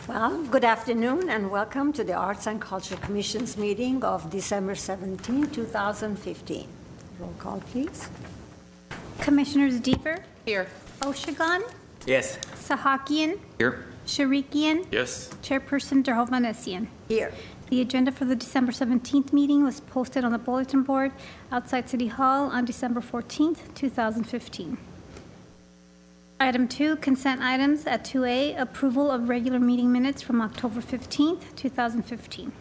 Well, good afternoon and welcome to the Arts and Culture Commission's meeting of December 17, 2015. Roll call, please. Commissioners Deaver? Here. Oshagan? Yes. Sahakian? Here. Sharikian? Yes. Chairperson Derhovanessian. Here. The agenda for the December 17th meeting was posted on the bulletin board outside City Hall on December 14th, 2015. Item 2, consent items at 2A, approval of regular meeting minutes from October 15th, 2015.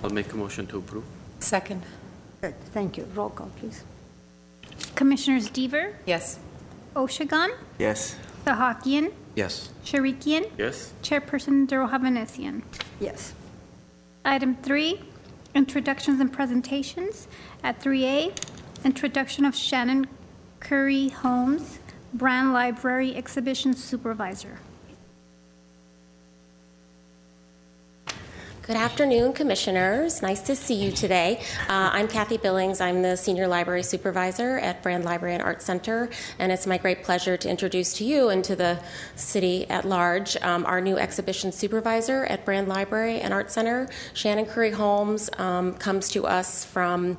I'll make a motion to approve. Second. Good. Thank you. Roll call, please. Commissioners Deaver? Yes. Oshagan? Yes. Sahakian? Yes. Sharikian? Yes. Chairperson Derhovanessian. Yes. Item 3, introductions and presentations. At 3A, introduction of Shannon, Currie, Holmes, Brand Library Exhibition Supervisor. Good afternoon, Commissioners. Nice to see you today. I'm Kathy Billings. I'm the Senior Library Supervisor at Brand Library and Art Center, and it's my great pleasure to introduce to you and to the city at large our new Exhibition Supervisor at Brand Library and Art Center. Shannon Currie Holmes comes to us from,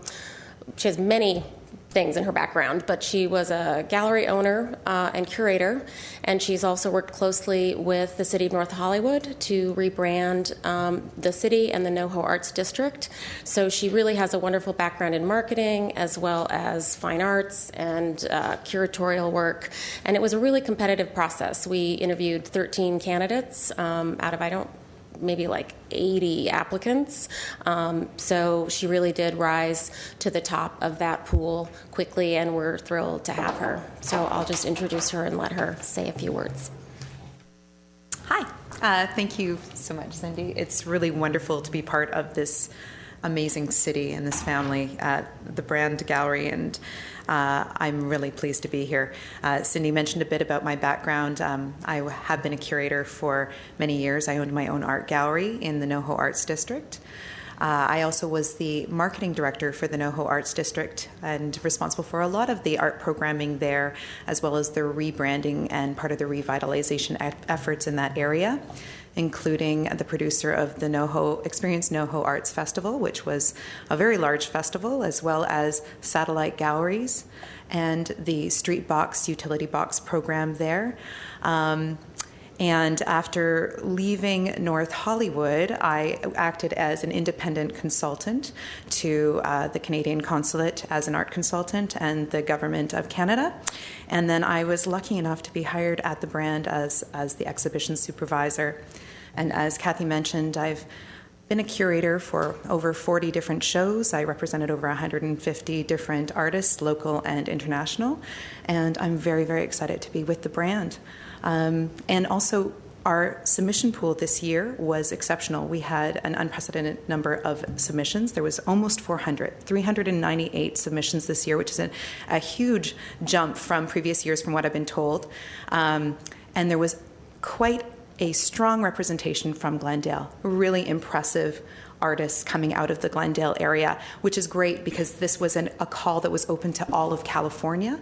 she has many things in her background, but she was a gallery owner and curator, and she's also worked closely with the City of North Hollywood to rebrand the city and the NoHo Arts District. So she really has a wonderful background in marketing as well as fine arts and curatorial work, and it was a really competitive process. We interviewed 13 candidates out of, maybe like 80 applicants. So she really did rise to the top of that pool quickly, and we're thrilled to have her. So I'll just introduce her and let her say a few words. Hi. Thank you so much, Cindy. It's really wonderful to be part of this amazing city and this family at the Brand Gallery, and I'm really pleased to be here. Cindy mentioned a bit about my background. I have been a curator for many years. I owned my own art gallery in the NoHo Arts District. I also was the marketing director for the NoHo Arts District and responsible for a lot of the art programming there, as well as the rebranding and part of the revitalization efforts in that area, including the producer of the Experience NoHo Arts Festival, which was a very large festival, as well as satellite galleries and the Street Box Utility Box program there. And after leaving North Hollywood, I acted as an independent consultant to the Canadian Consulate as an art consultant and the Government of Canada. And then I was lucky enough to be hired at the Brand as the exhibition supervisor. And as Kathy mentioned, I've been a curator for over 40 different shows. I represented over 150 different artists, local and international. And I'm very, very excited to be with the Brand. And also, our submission pool this year was exceptional. We had an unprecedented number of submissions. There was almost 398 submissions this year, which is a huge jump from previous years from what I've been told. And there was quite a strong representation from Glendale, really impressive artists coming out of the Glendale area, which is great because this was a call that was open to all of California.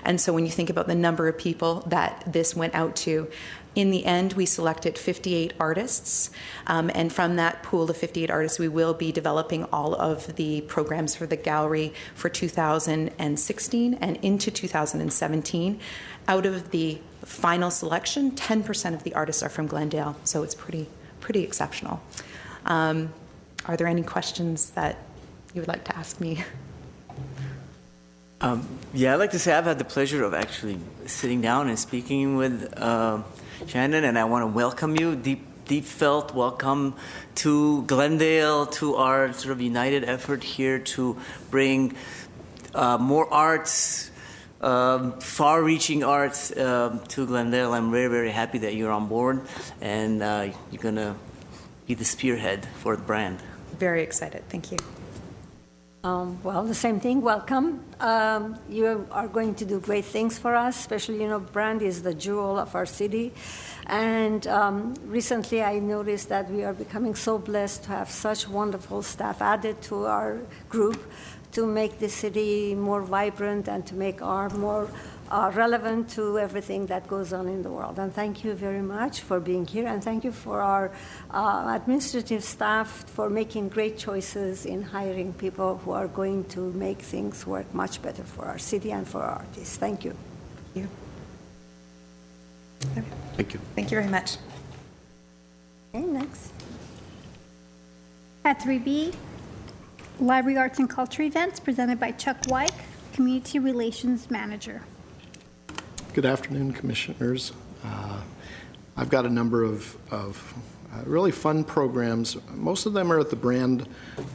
And so when you think about the number of people that this went out to, in the end, we selected 58 artists. And from that pool of 58 artists, we will be developing all of the programs for the gallery for 2016 and into 2017. Out of the final selection, 10% of the artists are from Glendale. So it's pretty exceptional. Are there any questions that you would like to ask me? Yeah, I'd like to say I've had the pleasure of actually sitting down and speaking with Shannon, and I want to welcome you, deep felt welcome to Glendale, to our sort of united effort here to bring more arts, far-reaching arts to Glendale. I'm very, very happy that you're on board, and you're going to be the spearhead for the Brand. Very excited. Thank you. Well, the same thing. Welcome. You are going to do great things for us, especially, Brand is the jewel of our city. And recently I noticed that we are becoming so blessed to have such wonderful staff added to our group to make the city more vibrant and to make art more relevant to everything that goes on in the world. And thank you very much for being here, and thank you for our administrative staff for making great choices in hiring people who are going to make things work much better for our city and for our artists. Thank you. Thank you. Thank you. Thank you very much. Okay, next. At 3B, Library Arts and Culture events presented by Chuck Wike, Community Relations Manager. Good afternoon, Commissioners. I've got a number of really fun programs. Most of them are at the Brand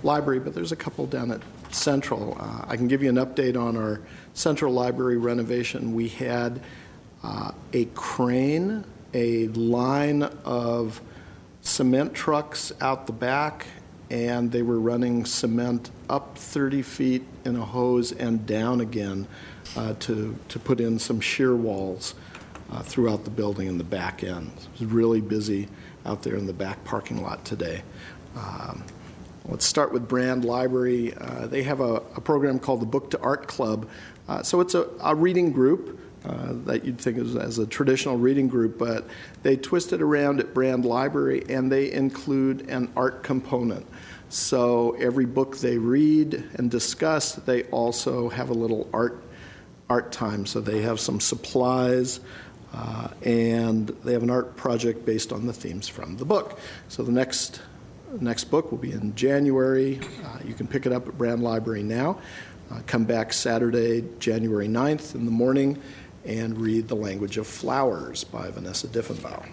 Library, but there's a couple down at Central. I can give you an update on our Central Library renovation. We had a crane, a line of cement trucks out the back, and they were running cement up 30 feet in a hose and down again to put in some shear walls throughout the building in the back end. It was really busy out there in the back parking lot today. Let's start with Brand Library. They have a program called the Book to Art Club. So it's a reading group that you'd think of as a traditional reading group, but they twist it around at Brand Library, and they include an art component. So every book they read and discuss, they also have a little art time. So they have some supplies, and they have an art project based on the themes from the book. So the next book will be in January. You can pick it up at Brand Library now. Come back Saturday, January 9th in the morning, and read The Language of Flowers by Vanessa Diffenbaugh.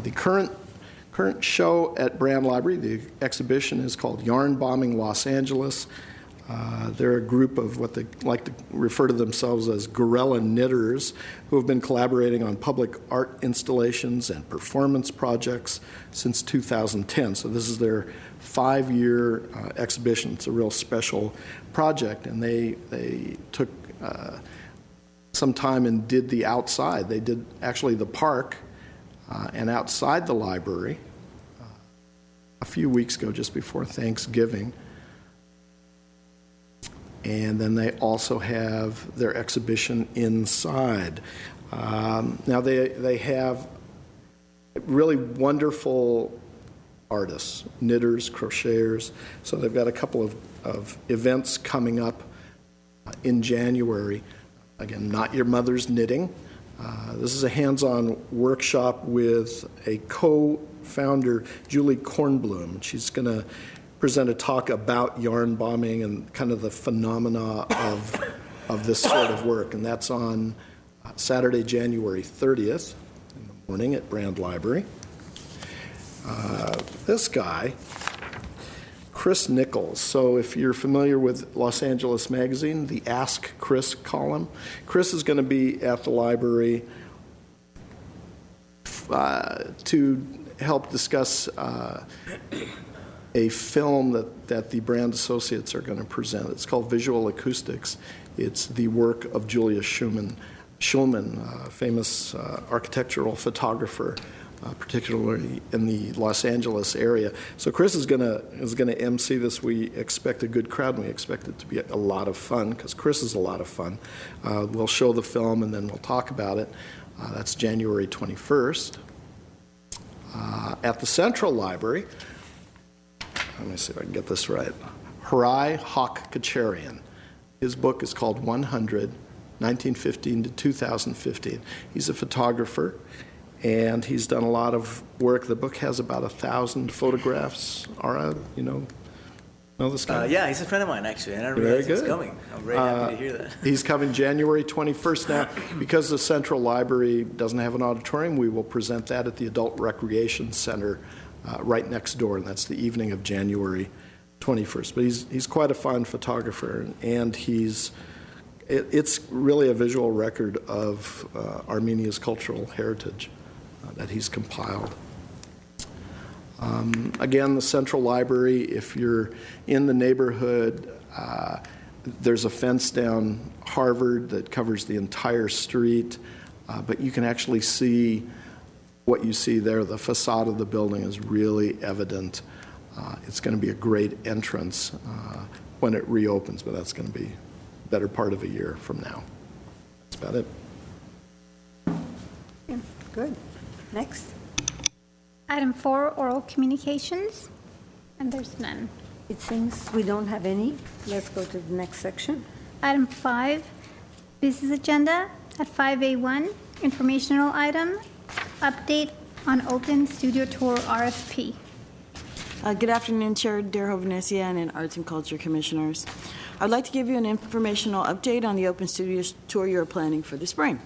The current show at Brand Library, the exhibition is called Yarn Bombing Los Angeles. They're a group of what they like to refer to themselves as guerrilla knitters who have been collaborating on public art installations and performance projects since 2010. So this is their 5-year exhibition. It's a real special project, and they took some time and did the outside. They did actually the park and outside the library a few weeks ago, just before Thanksgiving. And then they also have their exhibition inside. Now they have really wonderful artists, knitters, crocheters. So they've got a couple of events coming up in January. Again, Not Your Mother's Knitting. This is a hands-on workshop with a co-founder, Julie Kornblum. She's going to present a talk about yarn bombing and kind of the phenomena of this sort of work. And that's on Saturday, January 30th in the morning at Brand Library. This guy, Chris Nichols. So if you're familiar with Los Angeles Magazine, the Ask Chris column, Chris is going to be at the library to help discuss a film that the Brand Associates are going to present. It's called Visual Acoustics. It's the work of Julia Schulman, famous architectural photographer, particularly in the Los Angeles area. So Chris is going to MC this. We expect a good crowd, and we expect it to be a lot of fun because Chris is a lot of fun. We'll show the film, and then we'll talk about it. That's January 21st. At the Central Library, let me see if I can get this right. Harai Hawk-Kacharian. His book is called 100, 1915 to 2015. He's a photographer, and he's done a lot of work. The book has about 1,000 photographs. Ara, you know this guy? Yeah, he's a friend of mine, actually, and I didn't realize he's coming. I'm very happy to hear that. He's coming January 21st. Now, because the Central Library doesn't have an auditorium, we will present that at the Adult Recreation Center right next door, and that's the evening of January 21st. But he's quite a fine photographer, and it's really a visual record of Armenia's cultural heritage that he's compiled. Again, the Central Library, if you're in the neighborhood, there's a fence down Harvard that covers the entire street, but you can actually see what you see there. The facade of the building is really evident. It's going to be a great entrance when it reopens, but that's going to be the better part of a year from now. That's about it. Yeah, good. Next. Item 4, oral communications, and there's none. It seems we don't have any. Let's go to the next section. Item 5, business agenda. At 5A1, informational item, update on open studio tour RFP. Good afternoon, Chair Derhovanessian and Arts and Culture Commissioners. I'd like to give you an informational update on the Open Studios tour you're planning for the spring.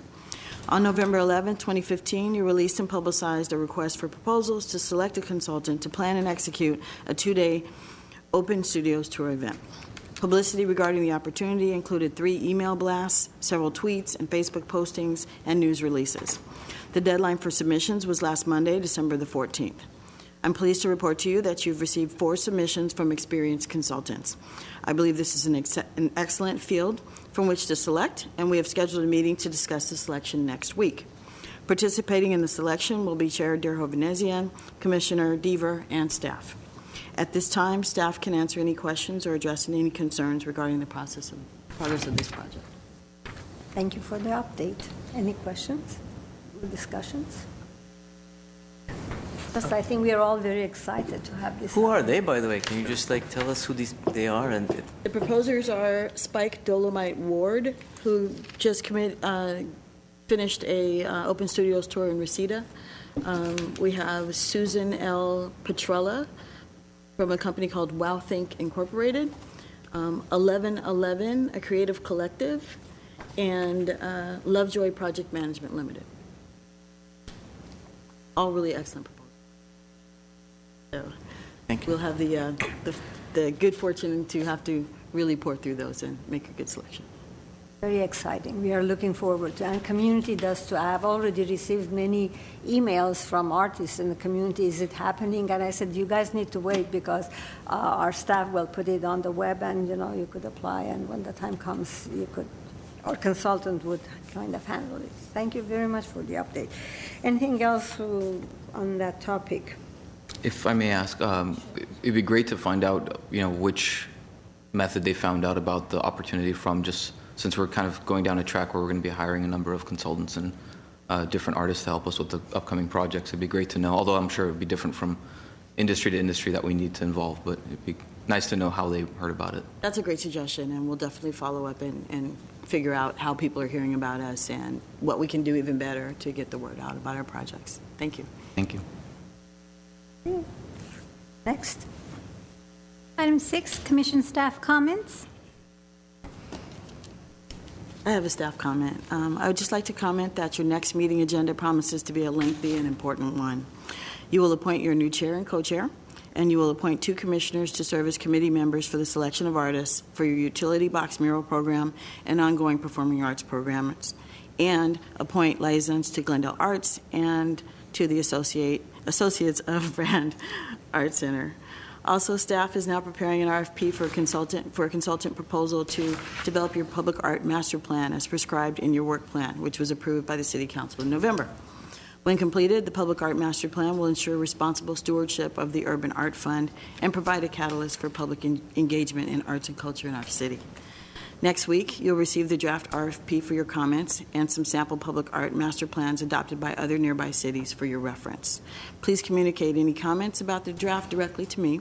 On November 11, 2015, you released and publicized a request for proposals to select a consultant to plan and execute a 2-day Open Studios tour event. Publicity regarding the opportunity included 3 email blasts, several tweets and Facebook postings, and news releases. The deadline for submissions was last Monday, December the 14th. I'm pleased to report to you that you've received 4 submissions from experienced consultants. I believe this is an excellent field from which to select, and we have scheduled a meeting to discuss the selection next week. Participating in the selection will be Chair Derhovanessian, Commissioner Deaver, and staff. At this time, staff can answer any questions or address any concerns regarding the progress of this project. Thank you for the update. Any questions or discussions? Just, I think we are all very excited to have this. Who are they, by the way? Can you just tell us who they are? And The proposers are Spike Dolomite Ward, who just finished a Open Studios tour in Reseda. We have Susan L. Petrella from a company called Wow Think Incorporated, 1111, a creative collective, and Lovejoy Project Management Limited. All really excellent proposals. So thank you. we'll have the good fortune to have to really pour through those and make a good selection. Very exciting. We are looking forward to, and community does too. I have already received many emails from artists in the community. Is it happening? And I said, you guys need to wait because our staff will put it on the web, and you could apply. And when the time comes, our consultant would kind of handle it. Thank you very much for the update. Anything else on that topic? If I may ask, it'd be great to find out, which method they found out about the opportunity from, just since we're kind of going down a track where we're going to be hiring a number of consultants and different artists to help us with the upcoming projects. It'd be great to know, although I'm sure it'd be different from industry to industry that we need to involve, but it'd be nice to know how they heard about it. That's a great suggestion, and we'll definitely follow up and figure out how people are hearing about us and what we can do even better to get the word out about our projects. Thank you. Thank you. Next. Item 6, commission staff comments. I have a staff comment. I would just like to comment that your next meeting agenda promises to be a lengthy and important one. You will appoint your new chair and co-chair, and you will appoint 2 commissioners to serve as committee members for the selection of artists for your utility box mural program and ongoing performing arts programs, and appoint liaisons to Glendale Arts and to the Associates of Brand Art Center. Also, staff is now preparing an RFP for a consultant proposal to develop your public art master plan as prescribed in your work plan, which was approved by the City Council in November. When completed, the public art master plan will ensure responsible stewardship of the Urban Art Fund and provide a catalyst for public engagement in arts and culture in our city. Next week, you'll receive the draft RFP for your comments and some sample public art master plans adopted by other nearby cities for your reference. Please communicate any comments about the draft directly to me.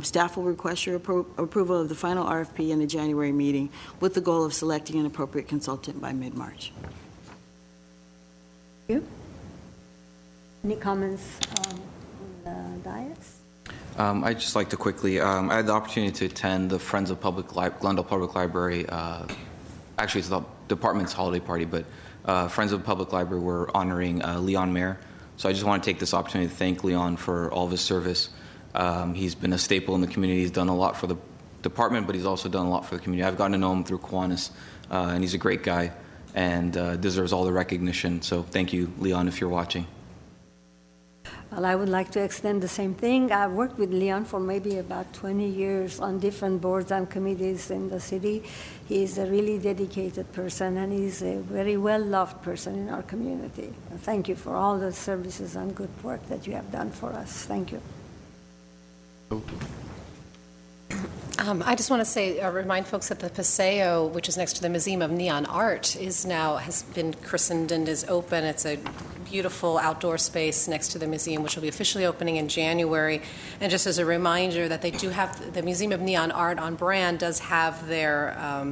Staff will request your approval of the final RFP in the January meeting with the goal of selecting an appropriate consultant by mid-March. Thank you. Any comments on the dais? I'd just like to quickly, I had the opportunity to attend the Friends of Glendale Public Library, actually it's the department's holiday party, but Friends of Public Library were honoring Leon Mayer. So I just want to take this opportunity to thank Leon for all of his service. He's been a staple in the community. He's done a lot for the department, but he's also done a lot for the community. I've gotten to know him through Kiwanis, and he's a great guy and deserves all the recognition. So thank you, Leon, if you're watching. Well, I would like to extend the same thing. I've worked with Leon for maybe about 20 years on different boards and committees in the city. He's a really dedicated person, and he's a very well-loved person in our community. And thank you for all the services and good work that you have done for us. Thank you. I just want to say, remind folks that the Paseo, which is next to the Museum of Neon Art, has been christened and is open. It's a beautiful outdoor space next to the museum, which will be officially opening in January. And just as a reminder that they do have, the Museum of Neon Art on Brand does have their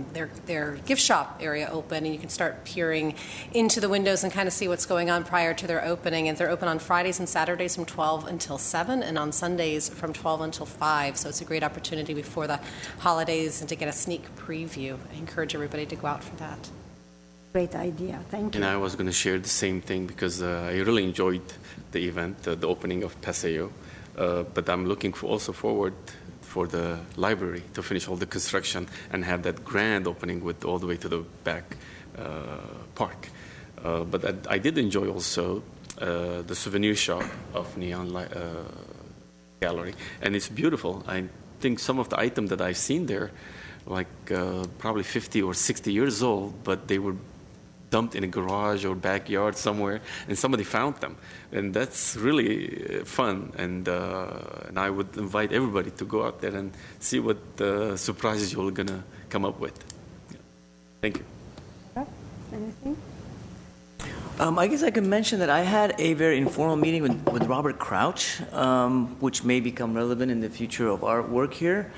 gift shop area open, and you can start peering into the windows and kind of see what's going on prior to their opening. And they're open on Fridays and Saturdays from 12 until 7, and on Sundays from 12 until 5. So it's a great opportunity before the holidays and to get a sneak preview. I encourage everybody to go out for that. Great idea. Thank you. And I was going to share the same thing because I really enjoyed the event, the opening of Paseo. But I'm looking also forward for the library to finish all the construction and have that grand opening with all the way to the back park. But I did enjoy also the souvenir shop of Neon Gallery, and it's beautiful. I think some of the items that I've seen there, like probably 50 or 60 years old, but they were dumped in a garage or backyard somewhere, and somebody found them, and that's really fun. And I would invite everybody to go out there and see what surprises you're gonna come up with. Yeah. Thank you. Anything? I guess I could mention that I had a very informal meeting with Robert Crouch, which may become relevant in the future of our work here.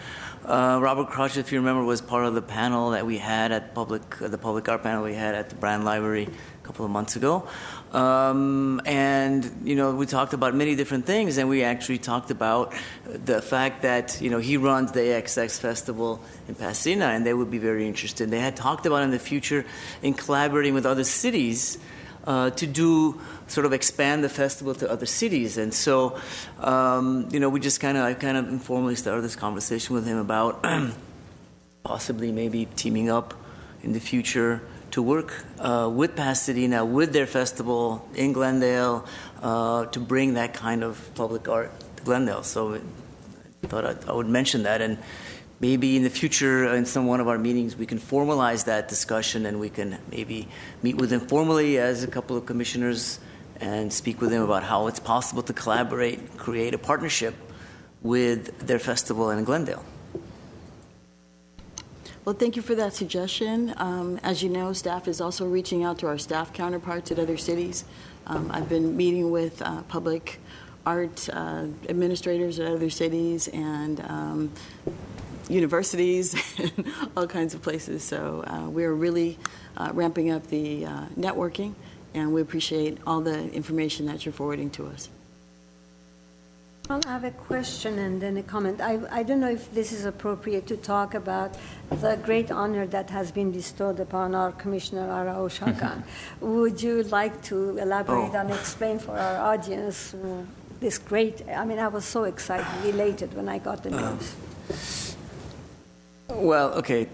Robert Crouch, if you remember, was part of the panel that we had at the public art panel we had at the Brand Library a couple of months ago. And, we talked about many different things, and we actually talked about the fact that, he runs the AXX Festival in Pasadena, and they would be very interested. They had talked about in the future in collaborating with other cities to do sort of expand the festival to other cities. And so, we just I kind of informally started this conversation with him about possibly maybe teaming up in the future to work with Pasadena, with their festival in Glendale, to bring that kind of public art to Glendale. So I thought I would mention that. And maybe in the future, in one of our meetings, we can formalize that discussion, and we can maybe meet with them formally as a couple of commissioners and speak with them about how it's possible to collaborate, create a partnership with their festival in Glendale. Well, thank you for that suggestion. As you know, staff is also reaching out to our staff counterparts at other cities. I've been meeting with public art administrators at other cities and universities and all kinds of places. So we're really ramping up the networking, and we appreciate all the information that you're forwarding to us. Well, I have a question and then a comment. I don't know if this is appropriate to talk about the great honor that has been bestowed upon our Commissioner, Oshagan. Would you like to elaborate and explain for our audience this great, I was so excited, elated when I got the news. Well, okay.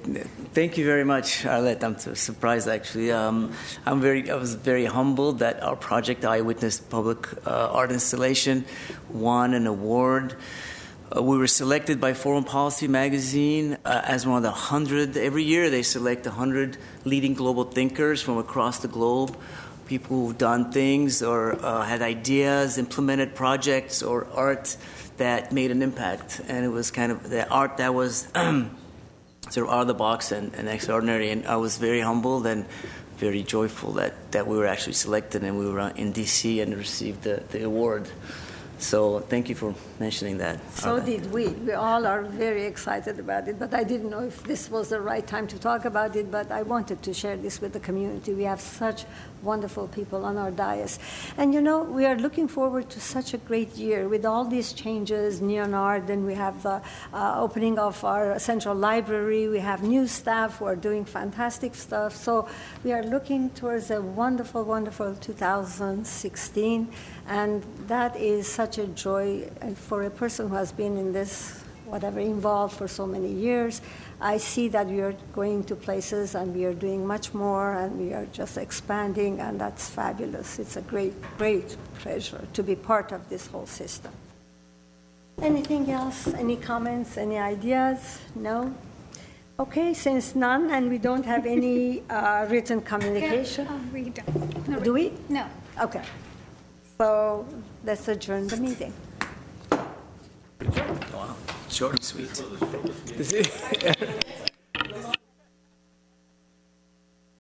Thank you very much, Arlette. I'm so surprised, actually. I was very humbled that our project, Eyewitness Public Art Installation, won an award. We were selected by Foreign Policy Magazine as one of the 100. Every year, they select 100 leading global thinkers from across the globe, people who've done things or had ideas, implemented projects, or art that made an impact. And it was kind of the art that was sort of out of the box and extraordinary. And I was very humbled and very joyful that we were actually selected, and we were in D.C. and received the award. So thank you for mentioning that. So did we. We all are very excited about it, but I didn't know if this was the right time to talk about it, but I wanted to share this with the community. We have such wonderful people on our dais. And we are looking forward to such a great year with all these changes, Neon Art, and we have the opening of our central library. We have new staff who are doing fantastic stuff. So we are looking towards a wonderful, wonderful 2016. And that is such a joy for a person who has been in this, involved for so many years. I see that we are going to places and we are doing much more and we are just expanding, and that's fabulous. It's a great, great pleasure to be part of this whole system. Anything else? Any comments? Any ideas? No? Okay, since none, and we don't have any written communication. We don't. No, do we? No. Okay. So let's adjourn the meeting. Wow. Short and sweet.